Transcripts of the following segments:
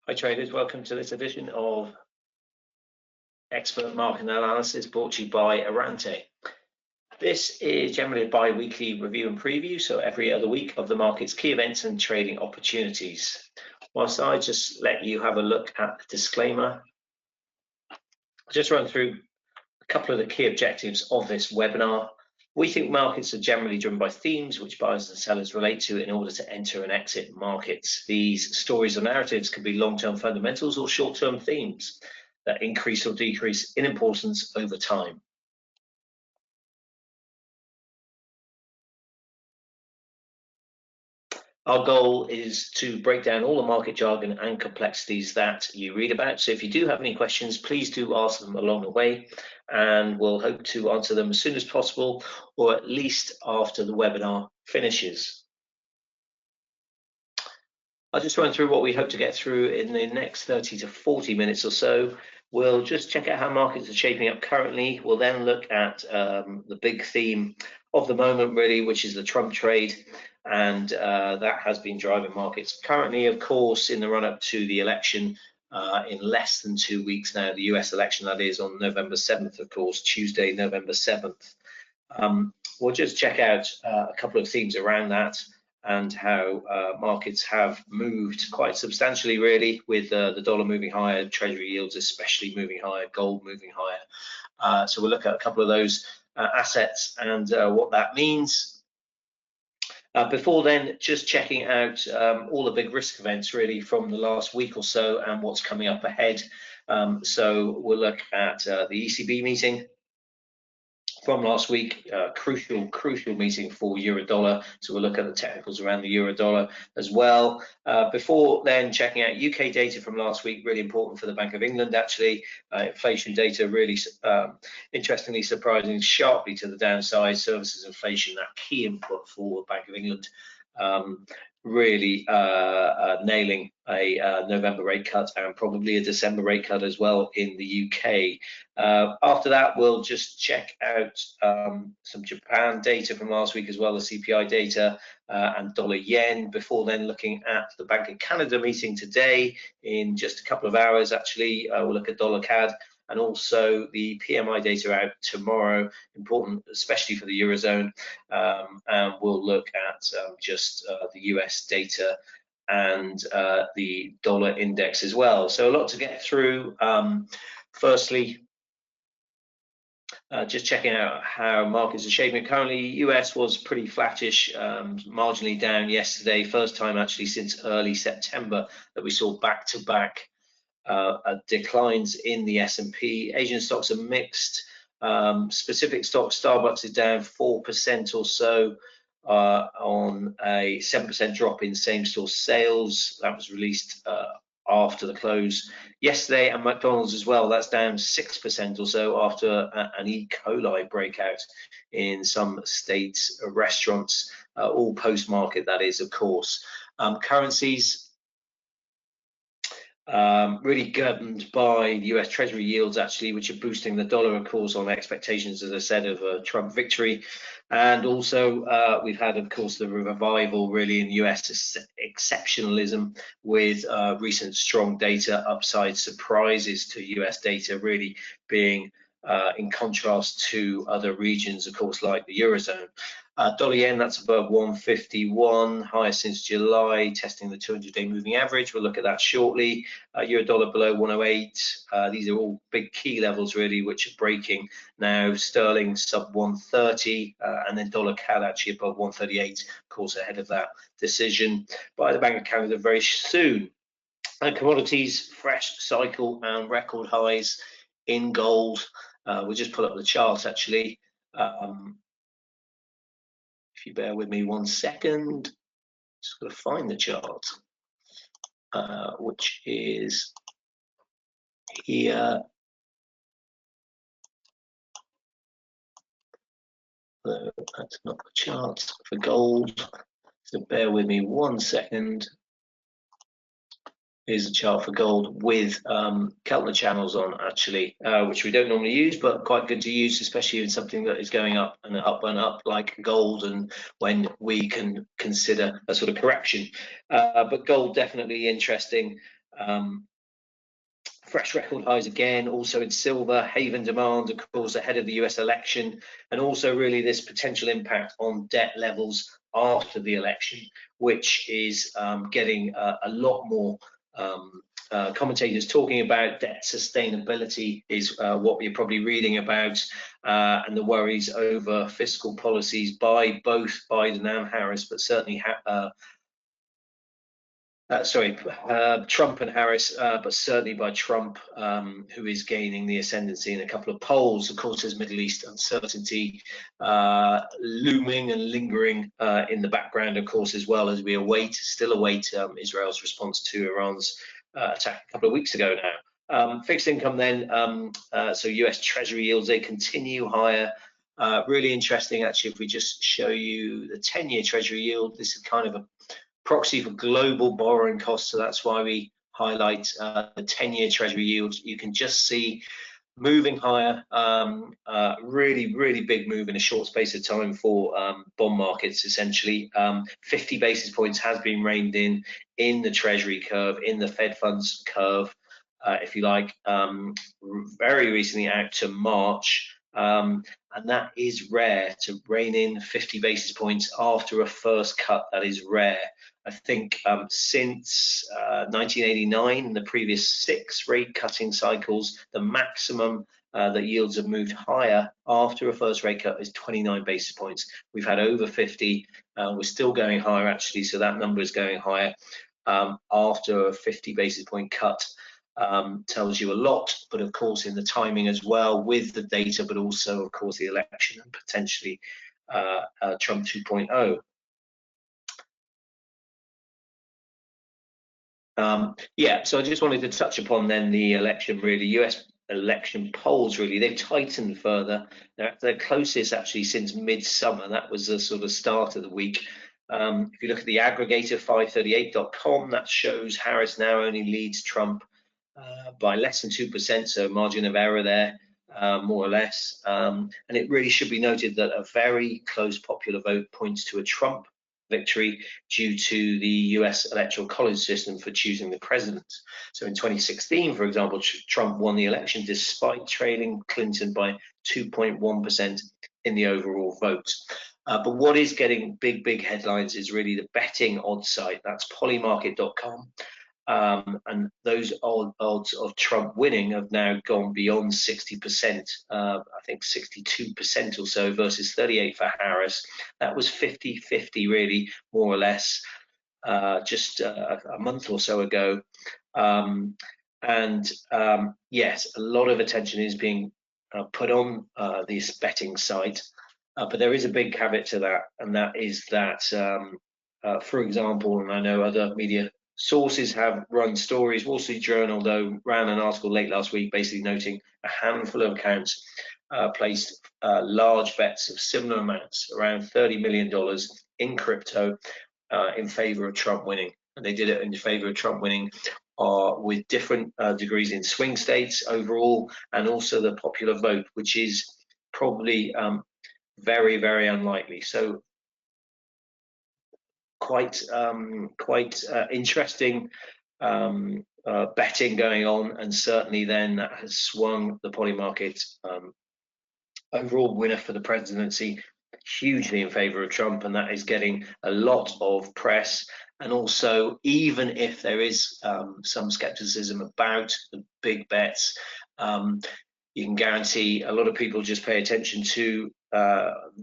Hi traders, welcome to this edition of Expert Market Analysis brought to you by Errante. This is generally a bi-weekly review and preview, so every other week of the market's key events and trading opportunities. Whilst I just let you have a look at the disclaimer, I'll just run through a couple of the key objectives of this webinar. We think markets are generally driven by themes which buyers and sellers relate to in order to enter and exit markets. These stories or narratives can be long-term fundamentals or short-term themes that increase or decrease in importance over time. Our goal is to break down all the market jargon and complexities that you read about. So if you do have any questions, please do ask them along the way, and we'll hope to answer them as soon as possible, or at least after the webinar finishes. I'll just run through what we hope to get through in the next 30 to 40 minutes or so. We'll just check out how markets are shaping up currently. We'll then look at the big theme of the moment, really, which is the Trump trade. And that has been driving markets currently, of course, in the run-up to the election in less than 2 weeks now. The US election, that is, on November 7th, of course, Tuesday, November 7th. We'll just check out a couple of themes around that and how markets have moved quite substantially, really, with the dollar moving higher, treasury yields especially moving higher, gold moving higher. So we'll look at a couple of those assets and what that means. Before then, just checking out all the big risk events really from the last week or so and what's coming up ahead. So we'll look at the ECB meeting from last week, crucial meeting for euro dollar. So we'll look at the technicals around the euro dollar as well. Before then, checking out UK data from last week, really important for the Bank of England, actually. Inflation data really interestingly surprising sharply to the downside. Services inflation, that key input for the Bank of England, really nailing a November rate cut and probably a December rate cut as well in the UK. After that, we'll just check out some Japan data from last week as well, the CPI data and dollar yen. Before then, looking at the Bank of Canada meeting today in just a couple of hours, actually. We'll look at dollar CAD and also the PMI data out tomorrow, important especially for the Eurozone. And we'll look at just the US data and the dollar index as well. So a lot to get through. Firstly, just checking out how markets are shaping. Currently, US was pretty flattish, marginally down yesterday. First time actually since early September that we saw back-to-back declines in the S&P. Asian stocks are mixed. Specific stocks, Starbucks is down 4% or so on a 7% drop in same-store sales. That was released after the close yesterday, and McDonald's as well. That's down 6% or so after an E. coli breakout in some states' restaurants, all post-market, that is, of course. Currencies, really governed by US Treasury yields, actually, which are boosting the dollar, of course, on expectations, as I said, of a Trump victory. And also, we've had, of course, the revival really in US exceptionalism with recent strong data, upside surprises to US data really being in contrast to other regions, of course, like the Eurozone. Dollar yen, that's above 151, highest since July, testing the 200-day moving average. We'll look at that shortly. Euro dollar below 108. These are all big key levels really, which are breaking now. Sterling sub 130, and then dollar CAD actually above 138, of course, ahead of that decision by the Bank of Canada very soon. And commodities, fresh cycle and record highs in gold. We'll just pull up the chart actually. If you bear with me 1 second, just got to find the chart, which is here. No, that's not the chart for gold. So bear with me 1 second. Here's a chart for gold with Keltner channels on, actually, which we don't normally use, but quite good to use, especially in something that is going up and up like gold, and when we can consider a sort of correction. But gold definitely interesting. Fresh record highs again, also in silver, haven demand, of course, ahead of the US election, and also really this potential impact on debt levels after the election, which is getting a lot more commentators talking about. Debt sustainability is what we're probably reading about, and the worries over fiscal policies by both Biden and Harris, but certainly Trump and Harris, but certainly by Trump, who is gaining the ascendancy in a couple of polls. Of course, there's Middle East uncertainty looming and lingering in the background, of course, as well as we still await Israel's response to Iran's attack a couple of weeks ago now. Fixed income then, so US Treasury yields, they continue higher. Really interesting, actually, if we just show you the 10-year Treasury yield. This is kind of a proxy for global borrowing costs, so that's why we highlight the 10-year Treasury yield. You can just see moving higher, really big move in a short space of time for bond markets. Essentially 50 basis points has been reined in the Treasury curve, in the Fed funds curve, if you like, very recently out to March. And that is rare, to rein in 50 basis points after a first cut. That is rare. I think since 1989, the previous 6 rate cutting cycles, the maximum that yields have moved higher after a first rate cut is 29 basis points. We've had over 50. We're still going higher, actually, so that number is going higher after a 50 basis point cut. Tells you a lot, but of course in the timing as well with the data, but also of course the election and potentially Trump 2.0. Yeah, so I just wanted to touch upon then the election, really. US election polls, really, they've tightened further. They're at their closest actually since midsummer. That was the sort of start of the week. If you look at the aggregator 538.com, that shows Harris now only leads Trump by less than 2%, so margin of error there, more or less. And it really should be noted that a very close popular vote points to a Trump victory due to the US electoral college system for choosing the president. So in 2016, for example, Trump won the election despite trailing Clinton by 2.1% in the overall vote. But what is getting big headlines is really the betting odds site. That's polymarket.com. And those odds of Trump winning have now gone beyond 60%, I think 62% or so versus 38% for Harris. That was 50-50 really, more or less, just a month or so ago. Yes, a lot of attention is being put on this betting site, but there is a big caveat to that, and that is that, for example, and I know other media sources have run stories. Wall Street Journal, though, ran an article late last week basically noting a handful of accounts placed large bets of similar amounts, around $30 million in crypto, in favor of Trump winning. And they did it in favor of Trump winning with different degrees in swing states overall, and also the popular vote, which is probably very unlikely. So quite interesting betting going on, and certainly then that has swung the poly market overall winner for the presidency hugely in favor of Trump, and that is getting a lot of press. And also, even if there is some skepticism about the big bets, you can guarantee a lot of people just pay attention to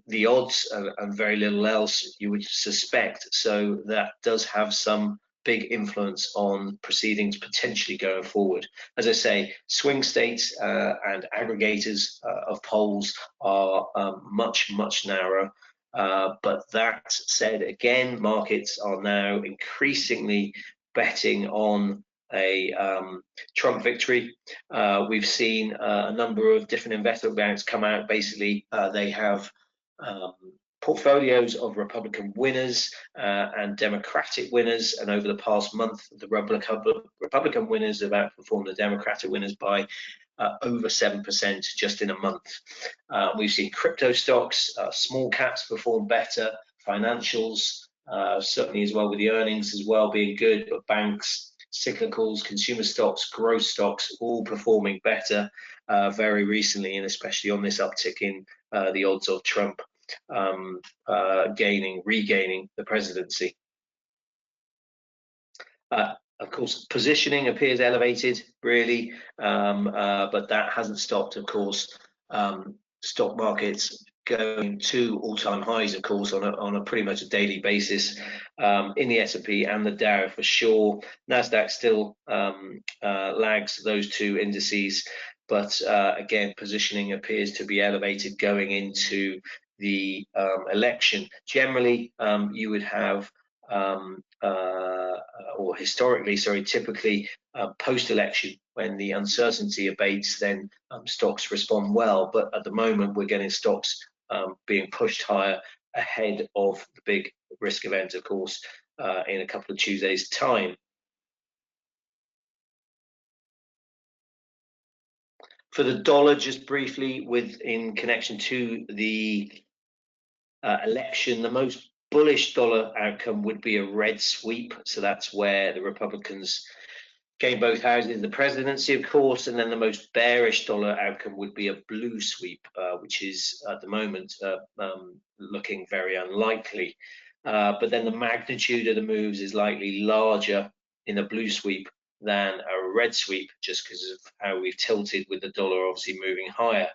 the odds and very little else, you would suspect. So that does have some big influence on proceedings potentially going forward. As I say, swing states and aggregators of polls are much narrower. But that said, again, markets are now increasingly betting on a Trump victory. We've seen a number of different investment banks come out. Basically, they have portfolios of Republican winners and Democratic winners, and over the past month, the Republican winners have outperformed the Democratic winners by over 7% just in a month. We've seen crypto stocks, small caps perform better, financials certainly as well, with the earnings as well being good, but banks, cyclicals, consumer stocks, growth stocks, all performing better very recently, and especially on this uptick in the odds of Trump regaining the presidency. Of course, positioning appears elevated, really, but that hasn't stopped, of course, stock markets going to all-time highs, of course, on a pretty much a daily basis in the S&P and the Dow for sure. Nasdaq still lags those two indices, but again, positioning appears to be elevated going into the election. Generally, you would have or historically, sorry, typically post-election, when the uncertainty abates, then stocks respond well. But at the moment, we're getting stocks being pushed higher ahead of the big risk event, of course, in a couple of Tuesdays' time. For the dollar, just briefly, in connection to the election, the most bullish dollar outcome would be a red sweep. So that's where the Republicans gain both houses, the presidency, of course, and then the most bearish dollar outcome would be a blue sweep, which is at the moment looking very unlikely. But then the magnitude of the moves is likely larger in a blue sweep than a red sweep, just because of how we've tilted with the dollar obviously moving higher.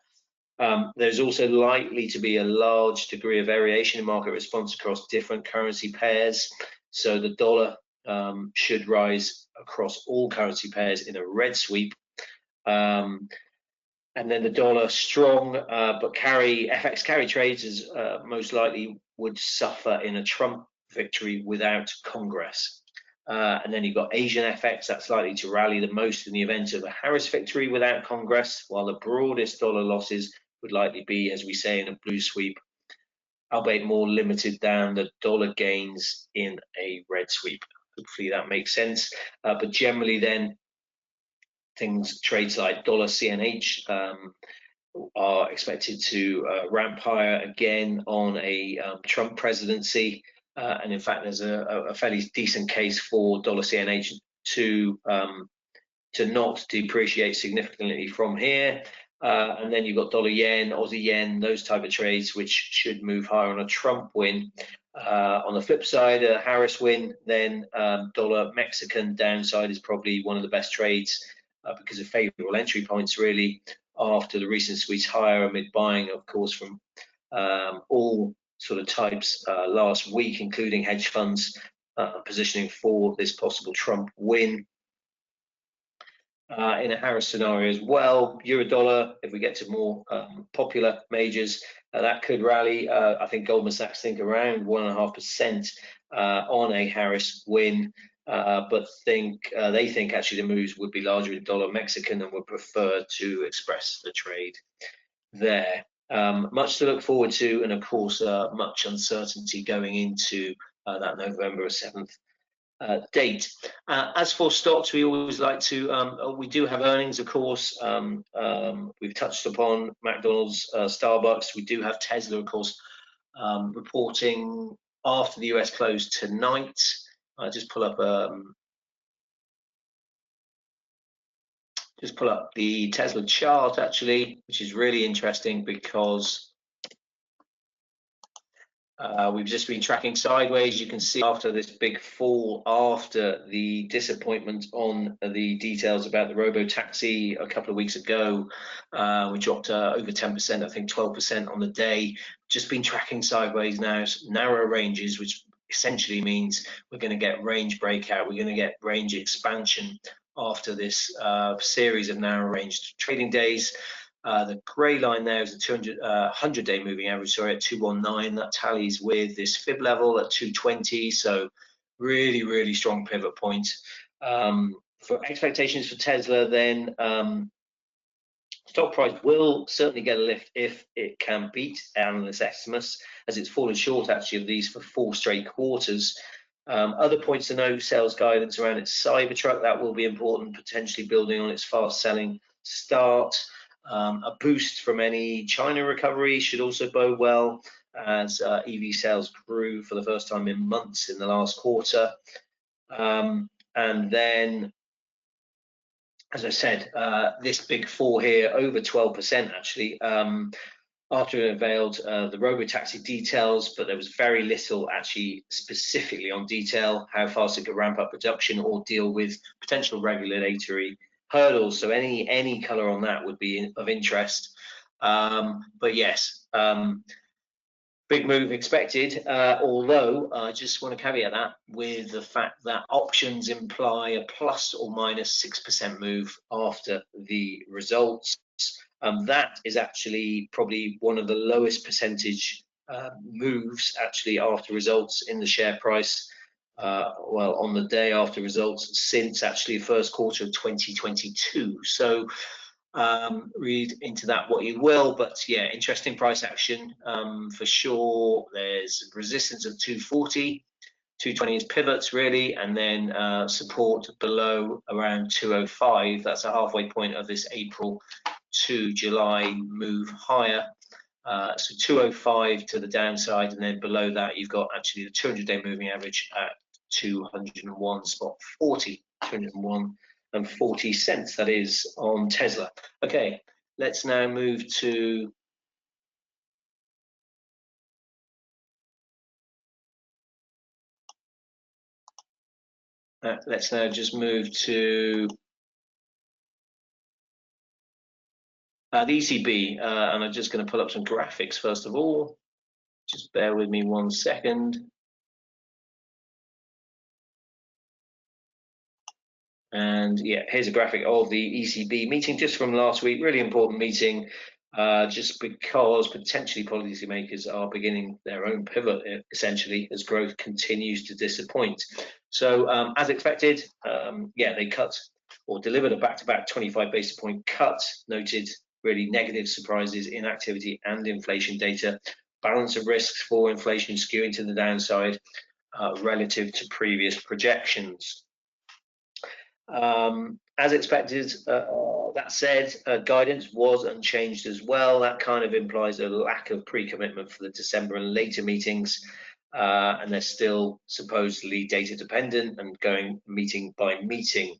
There's also likely to be a large degree of variation in market response across different currency pairs. So the dollar should rise across all currency pairs in a red sweep. And then the dollar strong, but FX carry trades as most likely would suffer in a Trump victory without Congress. And then you've got Asian FX, that's likely to rally the most in the event of a Harris victory without Congress, while the broadest dollar losses would likely be, as we say, in a blue sweep, albeit more limited than the dollar gains in a red sweep. Hopefully that makes sense. But generally then, trades like dollar CNH are expected to ramp higher again on a Trump presidency. And in fact, there's a fairly decent case for dollar CNH to not depreciate significantly from here. And then you've got dollar yen, Aussie yen, those type of trades, which should move higher on a Trump win. On the flip side, a Harris win, then dollar Mexican downside is probably one of the best trades because of favorable entry points, really, after the recent squeeze higher amid buying, of course, from all sort of types last week, including hedge funds positioning for this possible Trump win. In a Harris scenario as well, euro dollar, if we get to more popular majors, that could rally. I think Goldman Sachs think around 1.5% on a Harris win, but they think actually the moves would be larger in dollar Mexican and would prefer to express the trade there. Much to look forward to, and of course much uncertainty going into that November 7th date. As for stocks, we always like to, we do have earnings, of course. We've touched upon McDonald's, Starbucks. We do have Tesla, of course, reporting after the US close tonight. I just pull up the Tesla chart, actually, which is really interesting because we've just been tracking sideways. You can see after this big fall, after the disappointment on the details about the robo-taxi a couple of weeks ago, we dropped over 10%, I think 12% on the day. Just been tracking sideways now, narrow ranges, which essentially means we're going to get range breakout. We're going to get range expansion after this series of narrow range trading days. The grey line there is the 100-day moving average, sorry, at 219. That tallies with this fib level at 220. So really, really strong pivot point. For expectations for Tesla, then stock price will certainly get a lift if it can beat analyst estimates, as it's fallen short actually of these for 4 straight quarters. Other points to note: sales guidance around its Cybertruck, that will be important, potentially building on its fast selling start. A boost from any China recovery should also bode well, as EV sales grew for the first time in months in the last quarter. And then, as I said, this big four here, over 12% actually, after it unveiled the robotaxi details, but there was very little actually specifically on detail, how fast it could ramp up production or deal with potential regulatory hurdles. So any color on that would be of interest. But yes, big move expected, although I just want to caveat that with the fact that options imply a plus or minus 6% move after the results. That is actually probably one of the lowest percentage moves actually after results in the share price, well, on the day after results since actually first quarter of 2022. So read into that what you will, but yeah, interesting price action for sure. There's resistance of 240, 220 is pivots really, and then support below around 205. That's a halfway point of this April to July move higher. So 205 to the downside, and then below that you've got actually the 200-day moving average at 201.40, 201.40 cents, that is, on Tesla. Okay, let's now move to let's now just move to the ECB, and I'm just going to pull up some graphics first of all. Just bear with me 1 second. And yeah, here's a graphic of the ECB meeting just from last week. Really important meeting, just because potentially policymakers are beginning their own pivot, essentially, as growth continues to disappoint. So as expected, yeah, they cut or delivered a back-to-back 25 basis point cut, noted really negative surprises in activity and inflation data, balance of risks for inflation skewing to the downside relative to previous projections. As expected, that said, guidance was unchanged as well. That kind of implies a lack of pre-commitment for the December and later meetings, and they're still supposedly data dependent and going meeting by meeting.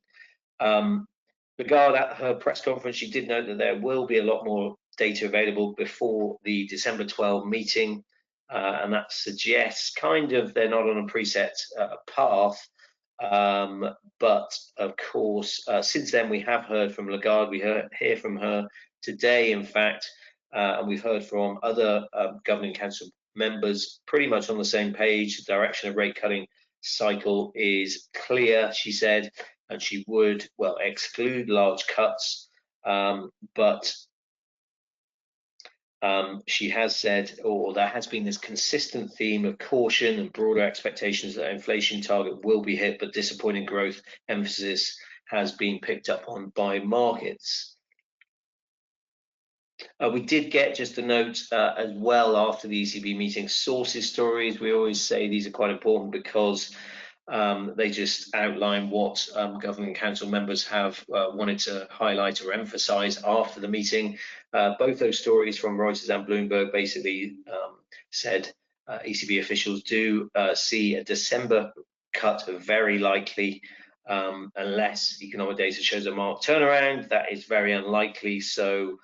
Lagarde, at her press conference, she did note that there will be a lot more data available before the December 12 meeting, and that suggests kind of they're not on a preset path. But of course, since then we have heard from Lagarde. We hear from her today, in fact, and we've heard from other governing council members pretty much on the same page. The direction of rate cutting cycle is clear, she said, and she would, well, exclude large cuts, but she has said, or there has been this consistent theme of caution and broader expectations that inflation target will be hit, but disappointing growth emphasis has been picked up on by markets. We did get just a note as well after the ECB meeting, sources stories. We always say these are quite important because they just outline what governing council members have wanted to highlight or emphasize after the meeting. Both those stories from Reuters and Bloomberg basically said ECB officials do see a December cut very likely, unless economic data shows a marked turnaround. That is very unlikely. So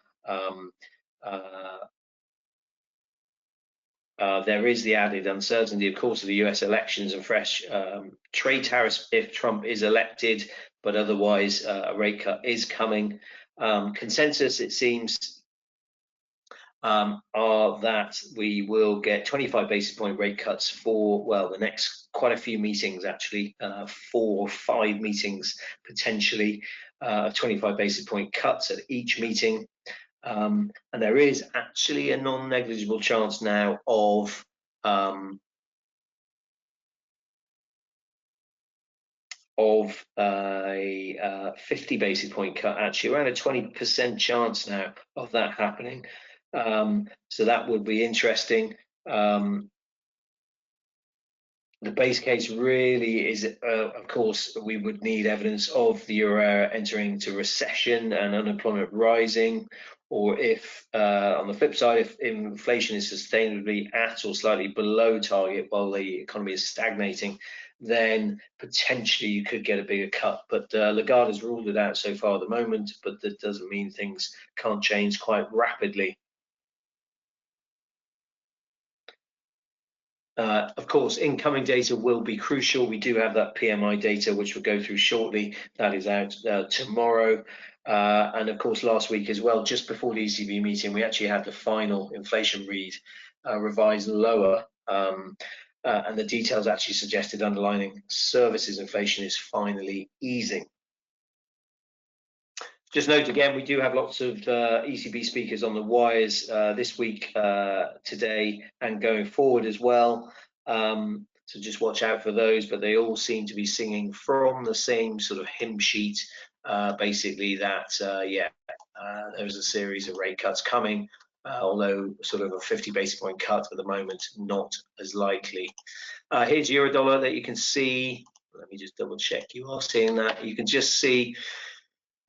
there is the added uncertainty, of course, of the US elections and fresh trade tariffs if Trump is elected, but otherwise a rate cut is coming. Consensus, it seems, are that we will get 25 basis point rate cuts for, well, the next quite a few meetings, actually, 4 or 5 meetings potentially, 25 basis point cuts at each meeting. And there is actually a non-negligible chance now of a 50 basis point cut, actually around a 20% chance now of that happening. So that would be interesting. The base case really is, of course, we would need evidence of the euro area entering into recession and unemployment rising, or if on the flip side, if inflation is sustainably at or slightly below target while the economy is stagnating, then potentially you could get a bigger cut. But Lagarde has ruled it out so far at the moment, but that doesn't mean things can't change quite rapidly. Of course, incoming data will be crucial. We do have that PMI data, which we'll go through shortly. That is out tomorrow. And of course, last week as well, just before the ECB meeting, we actually had the final inflation read revised lower. And the details actually suggested underlying services inflation is finally easing. Just note again, we do have lots of ECB speakers on the wires this week, today, and going forward as well. So just watch out for those, but they all seem to be singing from the same sort of hymn sheet, basically that, there's a series of rate cuts coming, although sort of a 50 basis point cut at the moment, not as likely. Here's Eurodollar that you can see. Let me just double check you are seeing that. You can just see.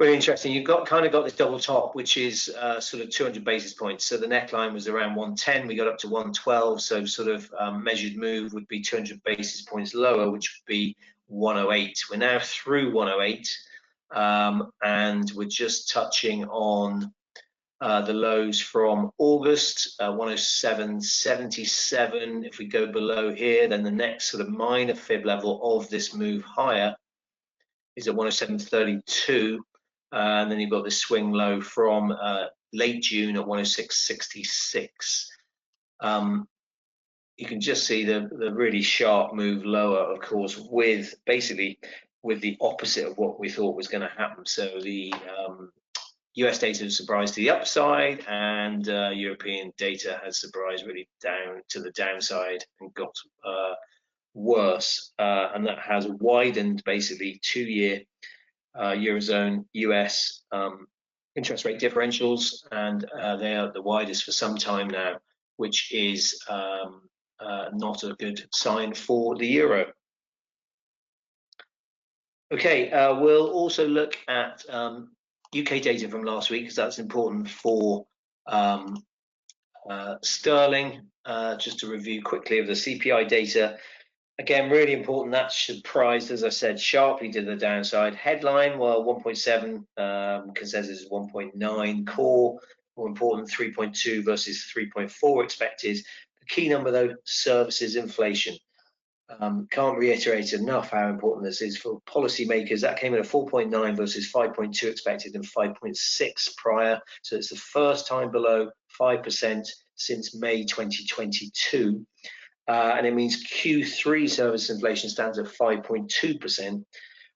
Really interesting. You've got this double top, which is sort of 200 basis points. So the neckline was around 110. We got up to 112. So sort of measured move would be 200 basis points lower, which would be 108. We're now through 108, and we're just touching on the lows from August, 107.77. If we go below here, then the next sort of minor fib level of this move higher is at 107.32. And then you've got this swing low from late June at 106.66. You can just see the really sharp move lower, of course, with basically with the opposite of what we thought was going to happen. So the US data has surprised to the upside, and European data has surprised really down to the downside and got worse. And that has widened basically 2-year Eurozone US interest rate differentials, and they are the widest for some time now, which is not a good sign for the euro. Okay, we'll also look at UK data from last week, because that's important for sterling. Just to review quickly of the CPI data. Again, really important. That surprised, as I said, sharply to the downside. Headline, well, 1.7, consensus is 1.9. Core, more important, 3.2 versus 3.4 expected. The key number, though, services inflation. Can't reiterate enough how important this is for policymakers. That came in at 4.9 versus 5.2 expected and 5.6 prior. So it's the first time below 5% since May 2022. And it means Q3 service inflation stands at 5.2%,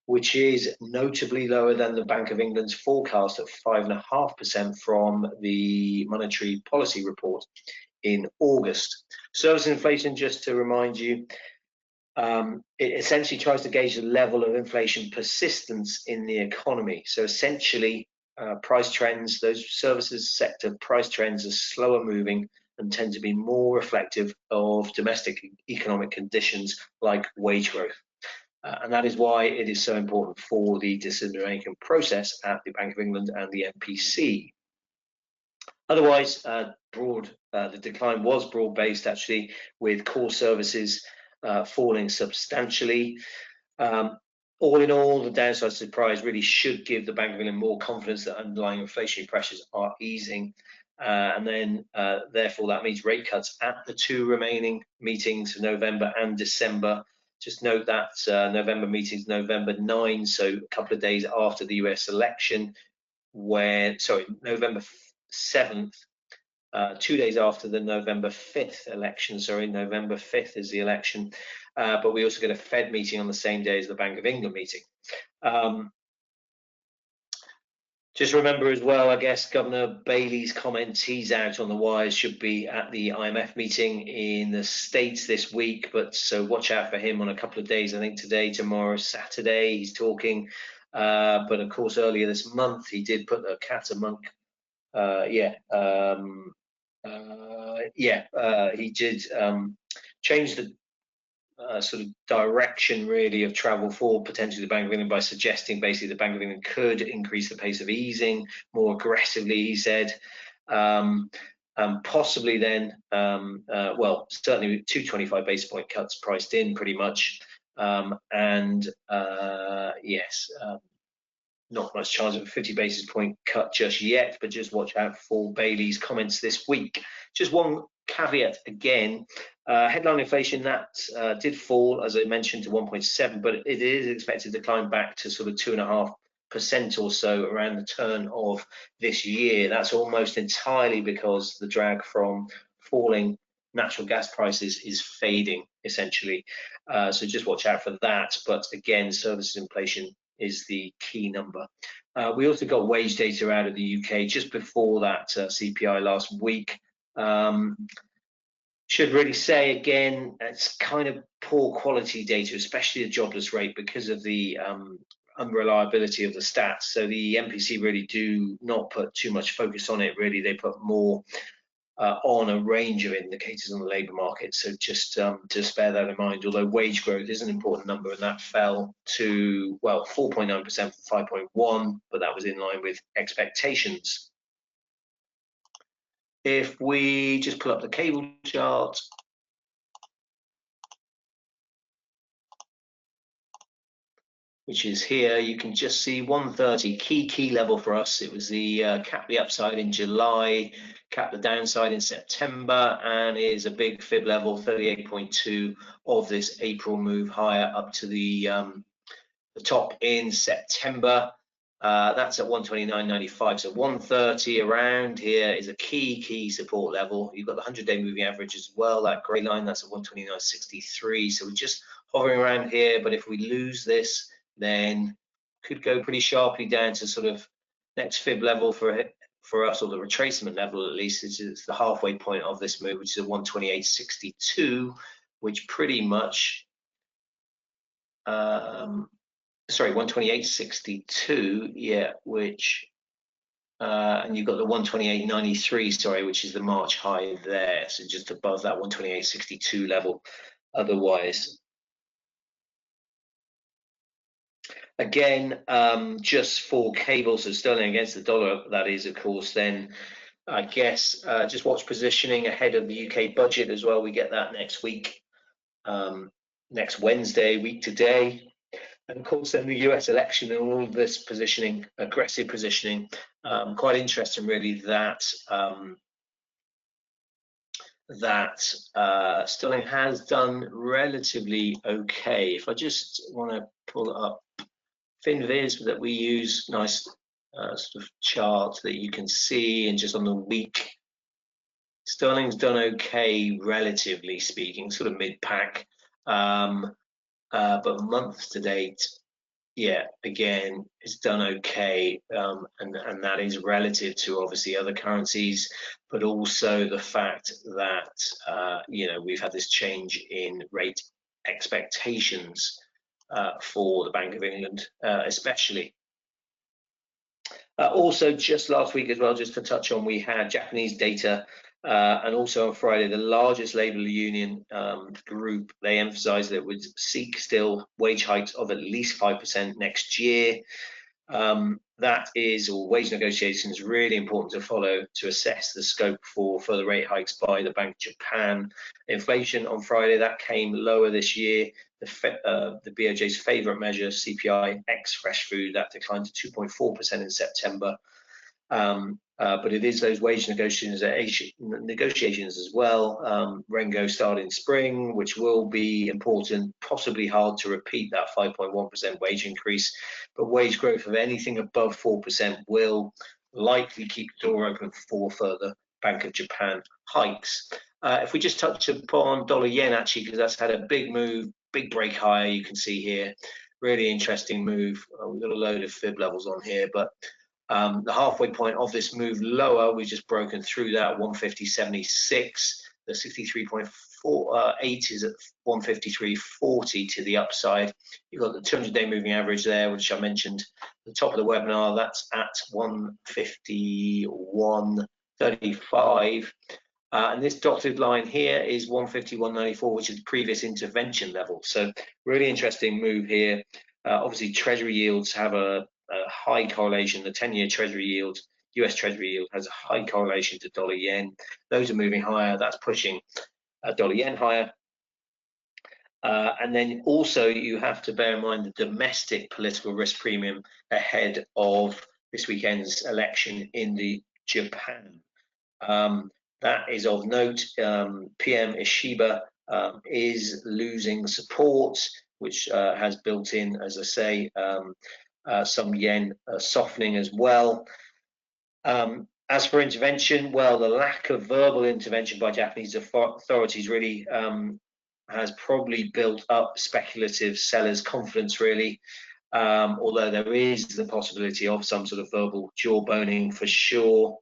which is notably lower than the Bank of England's forecast at 5.5% from the Monetary Policy Report in August. Service inflation, just to remind you, it essentially tries to gauge the level of inflation persistence in the economy. So essentially, price trends, those services sector price trends are slower moving and tend to be more reflective of domestic economic conditions like wage growth. And that is why it is so important for the decision-making process at the Bank of England and the MPC. Otherwise, the decline was broad-based, actually, with core services falling substantially. All in all, the downside surprise really should give the Bank of England more confidence that underlying inflationary pressures are easing. And then, therefore, that means rate cuts at the 2 remaining meetings, November and December. Just note that November meeting's November 9, so a couple of days after the US election, November 7th, 2 days after the November 5th election. November 5th is the election, but we also get a Fed meeting on the same day as the Bank of England meeting. Just remember as well, I guess, Governor Bailey's comments, he's out on the wires, should be at the IMF meeting in the States this week, but so watch out for him on a couple of days. I think today, tomorrow, Saturday, he's talking. But of course, earlier this month, he did put a cat among, he did change sort of direction really of travel for potentially the Bank of England by suggesting basically the Bank of England could increase the pace of easing more aggressively, he said. Possibly then, well, certainly 225 basis point cuts priced in pretty much. Yes, not much chance of a 50 basis point cut just yet, but just watch out for Bailey's comments this week. Just one caveat again, headline inflation that did fall, as I mentioned, to 1.7, but it is expected to climb back to sort of 2.5% or so around the turn of this year. That's almost entirely because the drag from falling natural gas prices is fading, essentially. So just watch out for that. But again, services inflation is the key number. We also got wage data out of the UK just before that CPI last week. Should really say again, it's kind of poor quality data, especially the jobless rate, because of the unreliability of the stats. So the MPC really do not put too much focus on it. Really, they put more on a range of indicators on the labour market. So just bear that in mind. Although wage growth is an important number, and that fell to, well, 4.9% from 5.1, but that was in line with expectations. If we just pull up the cable chart, which is here, you can just see 130 key level for us. It was the cap the upside in July, cap the downside in September, and is a big fib level, 38.2 of this April move higher up to the top in September. That's at 129.95, so 130 around here is a key support level. You've got the 100-day moving average as well, that grey line, that's at 129.63. So we're just hovering around here, but if we lose this, then could go pretty sharply down to sort of next fib level for us, or the retracement level at least, is the halfway point of this move, which is at 128.62, which pretty much sorry, 128.62, yeah, which and you've got the 128.93, sorry, which is the March high there, so just above that 128.62 level otherwise. Again, just for cable, so sterling against the dollar, that is, of course, then I guess just watch positioning ahead of the UK budget as well. We get that next week, next Wednesday, week today. And of course, then the US election and all of this positioning, aggressive positioning. Quite interesting, really, that sterling has done relatively okay. If I just want to pull up FinViz that we use, nice sort of chart that you can see, and just on the week, sterling's done okay, relatively speaking, sort of mid-pack, but month to date, yeah, again, it's done okay, and that is relative to obviously other currencies, but also the fact that you know, we've had this change in rate expectations for the Bank of England, especially. Also, just last week as well, just to touch on, we had Japanese data, and also on Friday, the largest labour union group, they emphasised that it would seek still wage hikes of at least 5% next year. That is, or wage negotiations, really important to follow to assess the scope for further rate hikes by the Bank of Japan. Inflation on Friday, that came lower this year. The BOJ's favourite measure, CPI ex fresh food, that declined to 2.4% in September. But it is those wage negotiations as well. Rengo start in spring, which will be important, possibly hard to repeat that 5.1% wage increase, but wage growth of anything above 4% will likely keep the door open for further Bank of Japan hikes. If we just touch upon dollar yen, actually, because that's had a big move, big break higher, you can see here, really interesting move. We've got a load of fib levels on here, but the halfway point of this move lower, we've just broken through that 150.76. The 63.48 is at 153.40 to the upside. You've got the 200-day moving average there, which I mentioned at the top of the webinar. That's at 151.35. And this dotted line here is 150-194, which is the previous intervention level. So really interesting move here. Obviously, Treasury yields have a high correlation. The 10-year Treasury yield, US Treasury yield, has a high correlation to dollar yen. Those are moving higher. That's pushing dollar yen higher. And then also you have to bear in mind the domestic political risk premium ahead of this weekend's election in the Japan. That is of note. PM Ishiba is losing support, which has built in, as I say, some yen softening as well. As for intervention, well, the lack of verbal intervention by Japanese authorities really has probably built up speculative sellers' confidence, really. Although there is the possibility of some sort of verbal jawboning for sure,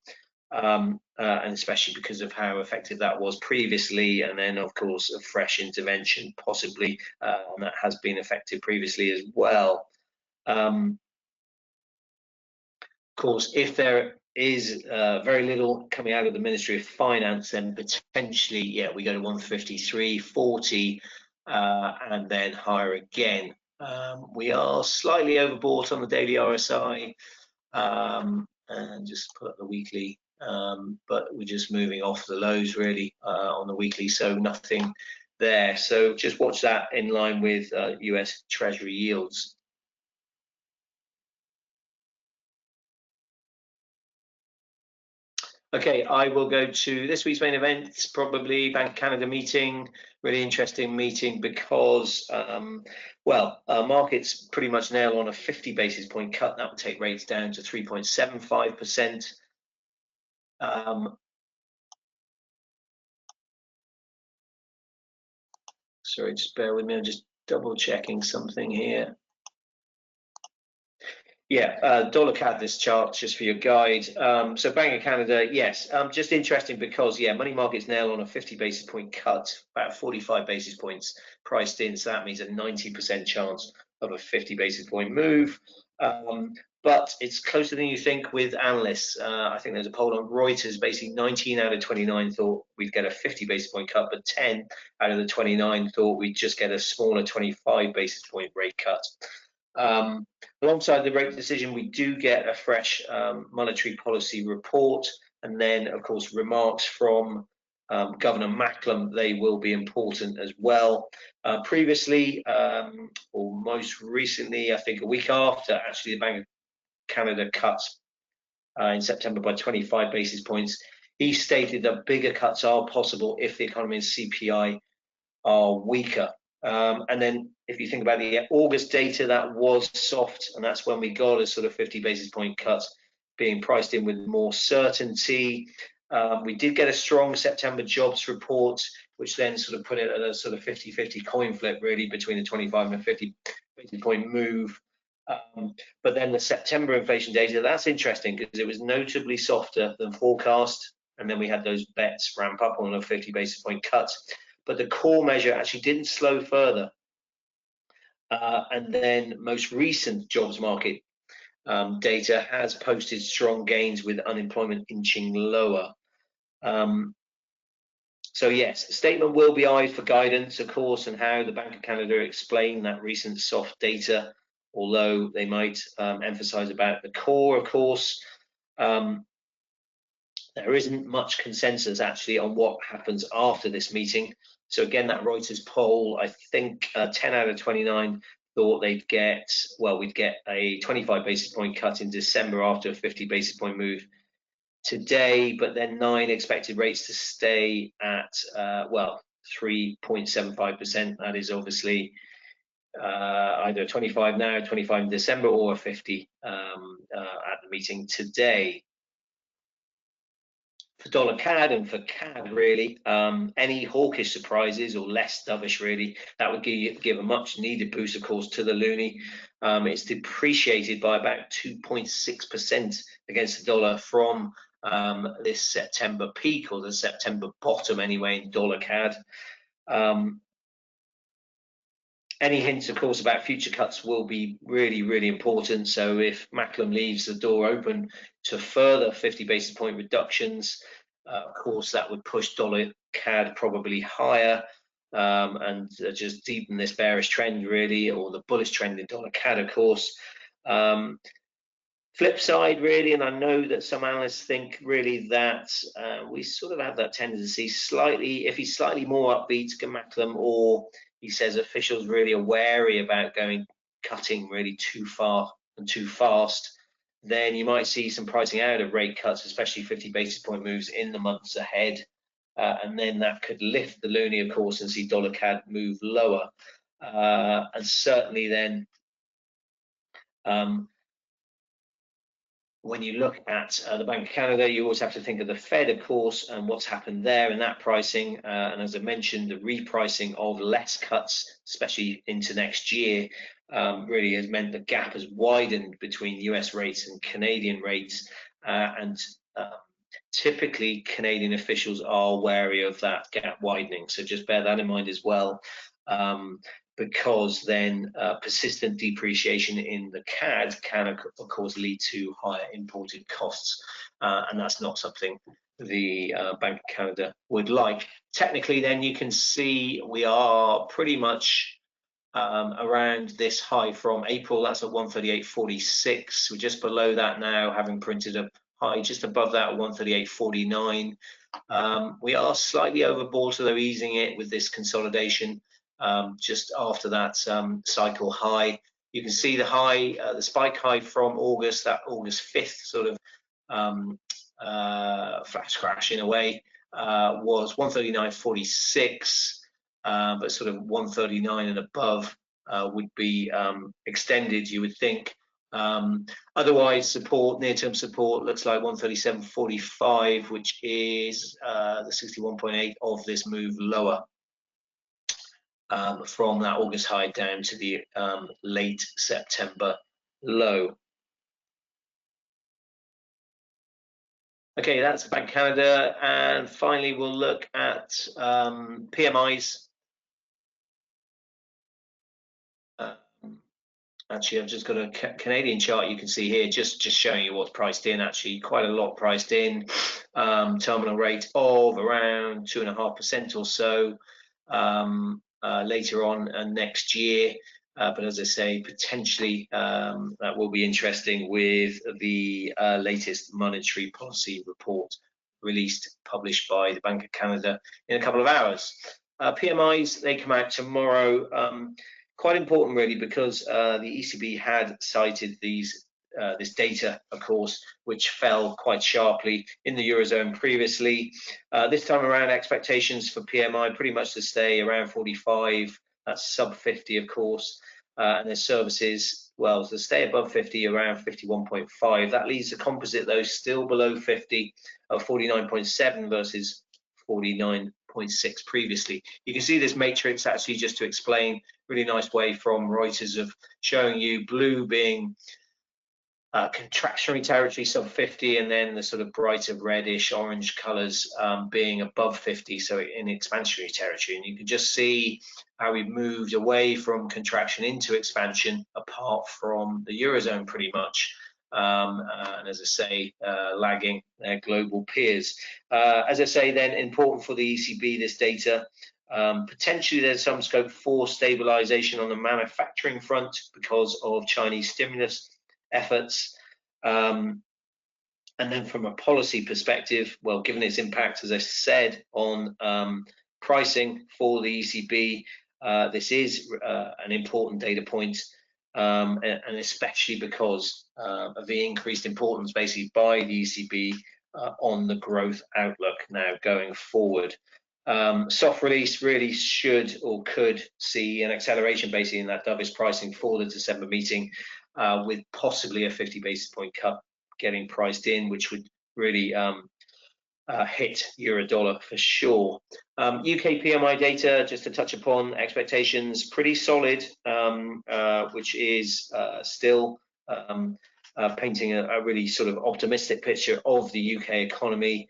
and especially because of how effective that was previously, and then of course a fresh intervention possibly, and that has been effective previously as well. Of course, if there is very little coming out of the Ministry of Finance, then potentially, yeah, we go to 153.40 and then higher again. We are slightly overbought on the daily RSI, and just put up the weekly, but we're just moving off the lows really on the weekly, so nothing there. So just watch that in line with US Treasury yields. Okay, I will go to this week's main event, probably Bank of Canada meeting. Really interesting meeting because, well, markets pretty much nail on a 50 basis point cut. That would take rates down to 3.75%. Sorry, just bear with me. I'm just double checking something here. Yeah, dollar CAD, this chart just for your guide. So Bank of Canada, yes, just interesting because, yeah, money markets nail on a 50 basis point cut, about 45 basis points priced in. So that means a 90% chance of a 50 basis point move. But it's closer than you think with analysts. I think there's a poll on Reuters, basically 19 out of 29 thought we'd get a 50 basis point cut, but 10 out of the 29 thought we'd just get a smaller 25 basis point rate cut. Alongside the rate decision, we do get a fresh monetary policy report, and then, of course, remarks from Governor Macklem. They will be important as well. Previously, or most recently, I think a week after, actually, the Bank of Canada cuts in September by 25 basis points. He stated that bigger cuts are possible if the economy and CPI are weaker. And then if you think about the August data, that was soft, and that's when we got a sort of 50 basis point cut being priced in with more certainty. We did get a strong September jobs report, which then sort of put it at a sort of 50-50 coin flip, really, between the 25 and 50 basis point move. But then the September inflation data, that's interesting because it was notably softer than forecast, and then we had those bets ramp up on a 50 basis point cut. But the core measure actually didn't slow further. And then most recent jobs market data has posted strong gains with unemployment inching lower. So yes, the statement will be eyed for guidance, of course, and how the Bank of Canada explain that recent soft data, although they might emphasize about the core, of course. There isn't much consensus actually on what happens after this meeting. So again, that Reuters poll, I think 10 out of 29 thought they'd get, well, we'd get a 25 basis point cut in December after a 50 basis point move today, but then 9 expected rates to stay at, well, 3.75%. That is obviously either 25 now, 25 in December, or a 50 at the meeting today. For dollar CAD and for CAD, really, any hawkish surprises or less dovish, really, that would give a much needed boost, of course, to the loonie. It's depreciated by about 2.6% against the dollar from this September peak, or the September bottom anyway, in dollar CAD. Any hints, of course, about future cuts will be really, really important. So if Macklem leaves the door open to further 50 basis point reductions, Of course, that would push dollar CAD probably higher, and just deepen this bearish trend really, or the bullish trend in dollar CAD, of course. Flip side, really, and I know that some analysts think really that we sort of have that tendency slightly, if he's slightly more upbeat, Macklem, or he says officials really are wary about cutting really too far and too fast, then you might see some pricing out of rate cuts, especially 50 basis point moves in the months ahead. And then that could lift the loonie, of course, and see dollar CAD move lower. And certainly then, when you look at the Bank of Canada, you always have to think of the Fed, of course, and what's happened there in that pricing. And as I mentioned, the repricing of less cuts, especially into next year, really has meant the gap has widened between US rates and Canadian rates. And typically, Canadian officials are wary of that gap widening. So just bear that in mind as well. Because then persistent depreciation in the CAD can, of course, lead to higher imported costs, and that's not something the Bank of Canada would like. Technically, then you can see we are pretty much around this high from April. That's at 138.46. We're just below that now, having printed a high just above that at 138.49. We are slightly overbought, although easing it with this consolidation. Just after that cycle high, you can see the high, the spike high from August, that August 5th sort of flash crash in a way, was 139.46, but sort of 139 and above would be extended, you would think. Otherwise, support, near-term support looks like 137.45, which is the 61.8 of this move lower. From that August high down to the late September low. Okay, that's Bank of Canada, and finally we'll look at PMIs. Actually, I've just got a Canadian chart you can see here, just showing you what's priced in. Actually, quite a lot priced in. Terminal rate of around 2.5% or so. Later on next year, but as I say, potentially that will be interesting with the latest monetary policy report published by the Bank of Canada in a couple of hours. PMIs, they come out tomorrow. Quite important really, because the ECB had cited this data, of course, which fell quite sharply in the Eurozone previously. This time around, expectations for PMI pretty much to stay around 45, that's sub 50, of course, and their services, well, to stay above 50, around 51.5. That leaves the composite, though, still below 50, 49.7 versus 49.6 previously. You can see this matrix, actually, just to explain, really nice way from Reuters of showing you blue being contractionary territory, sub 50, and then the sort of brighter reddish orange colors being above 50, so in expansionary territory. And you can just see how we've moved away from contraction into expansion, apart from the Eurozone pretty much. And as I say, lagging their global peers. As I say, then, important for the ECB, this data. Potentially there's some scope for stabilization on the manufacturing front because of Chinese stimulus efforts. And then from a policy perspective, well, given its impact, as I said, on pricing for the ECB, this is an important data point, and especially because of the increased importance basically by the ECB on the growth outlook now going forward. Soft release really should or could see an acceleration basically in that dovish pricing for the December meeting, with possibly a 50 basis point cut getting priced in, which would really hit euro dollar for sure. UK PMI data, just to touch upon expectations, pretty solid, which is still painting a really sort of optimistic picture of the UK economy.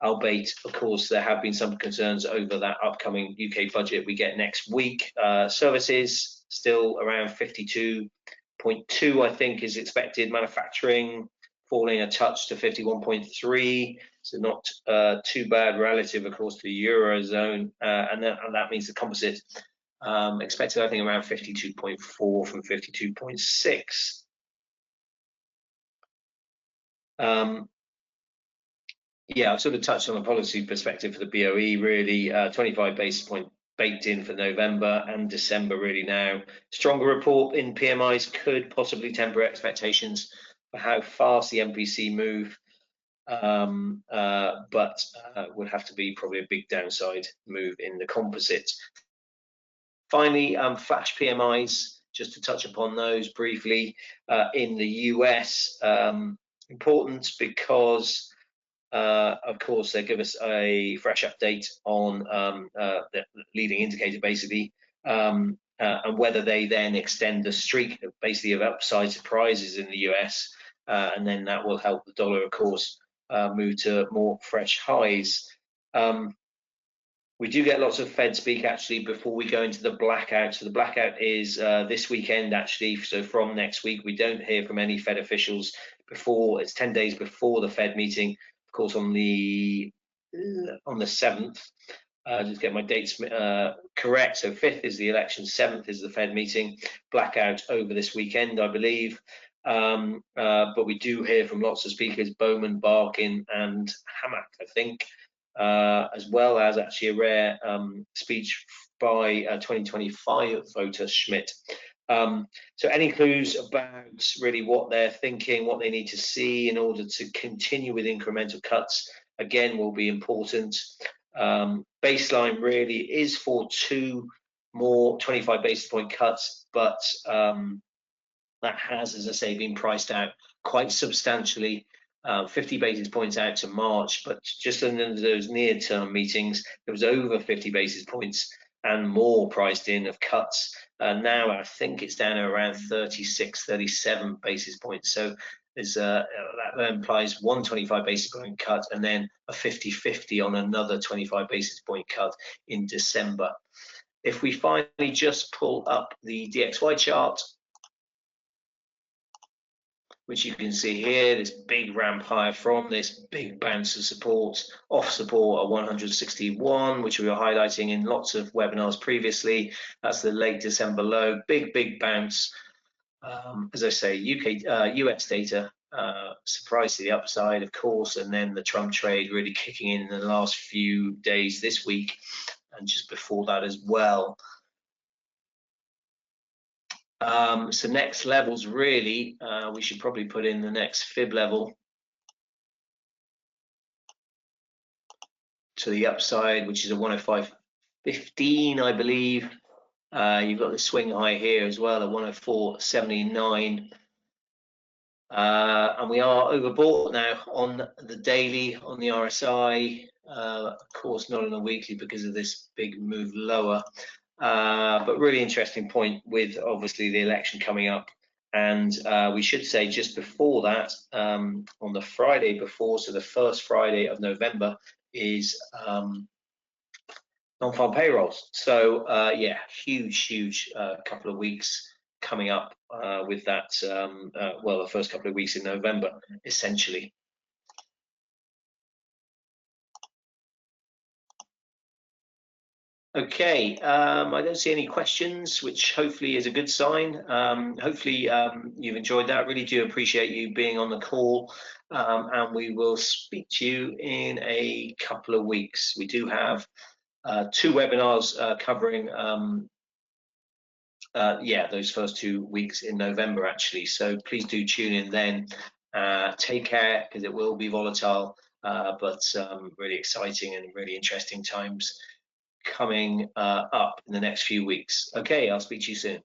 Albeit, of course, there have been some concerns over that upcoming UK budget we get next week. Services still around 52.2, I think, is expected. Manufacturing falling a touch to 51.3. so not too bad relative, of course, to the Eurozone, and that means the composite expected, I think, around 52.4 from 52.6. Yeah, I've sort of touched on the policy perspective for the BOE, really. 25 basis point baked in for November and December, really now. Stronger report in PMIs could possibly temper expectations for how fast the MPC move, but would have to be probably a big downside move in the composite. Finally, flash PMIs, just to touch upon those briefly, in the US. Important because of course, they give us a fresh update on the leading indicator, basically, and whether they then extend the streak, basically, of upside surprises in the US, and then that will help the dollar, of course, move to more fresh highs. We do get lots of Fed speak actually before we go into the blackout. So the blackout is this weekend actually. So from next week, we don't hear from any Fed officials before. It's 10 days before the Fed meeting, of course, on the 7th. Just get my dates correct. So 5th is the election, 7th is the Fed meeting. Blackout over this weekend, I believe. But we do hear from lots of speakers: Bowman, Barkin, and Hammack, I think. As well as actually a rare speech by 2025 voter Schmidt. So any clues about really what they're thinking, what they need to see in order to continue with incremental cuts, again, will be important. Baseline really is for 2 more 25 basis point cuts, but that has, as I say, been priced out quite substantially. 50 basis points out to March, but just in those near-term meetings, there was over 50 basis points and more priced in of cuts. Now I think it's down to around 36, 37 basis points. So there's that implies 125 basis point cut and then a 50-50 on another 25 basis point cut in December. If we finally just pull up the DXY chart, which you can see here, this big ramp higher from this big bounce of support, off support at 161, which we were highlighting in lots of webinars previously. That's the late December low, big bounce. As I say, US data, surprise to the upside, of course, and then the Trump trade really kicking in the last few days this week, and just before that as well. So next levels, really, we should probably put in the next fib level to the upside, which is a 105.15, I believe. You've got the swing high here as well at 104.79. And we are overbought now on the daily, on the RSI, of course not on the weekly because of this big move lower. But really interesting point with obviously the election coming up, and we should say just before that, on the Friday before, so the first Friday of November, is non-farm payrolls. So yeah, huge couple of weeks coming up with that. Well, the first couple of weeks in November, essentially. Okay, I don't see any questions, which hopefully is a good sign. Hopefully you've enjoyed that. I really do appreciate you being on the call, and we will speak to you in a couple of weeks. We do have 2 webinars covering yeah, those first 2 weeks in November, actually. So please do tune in then. Take care, because it will be volatile, but really exciting and really interesting times coming up in the next few weeks. Okay, I'll speak to you soon.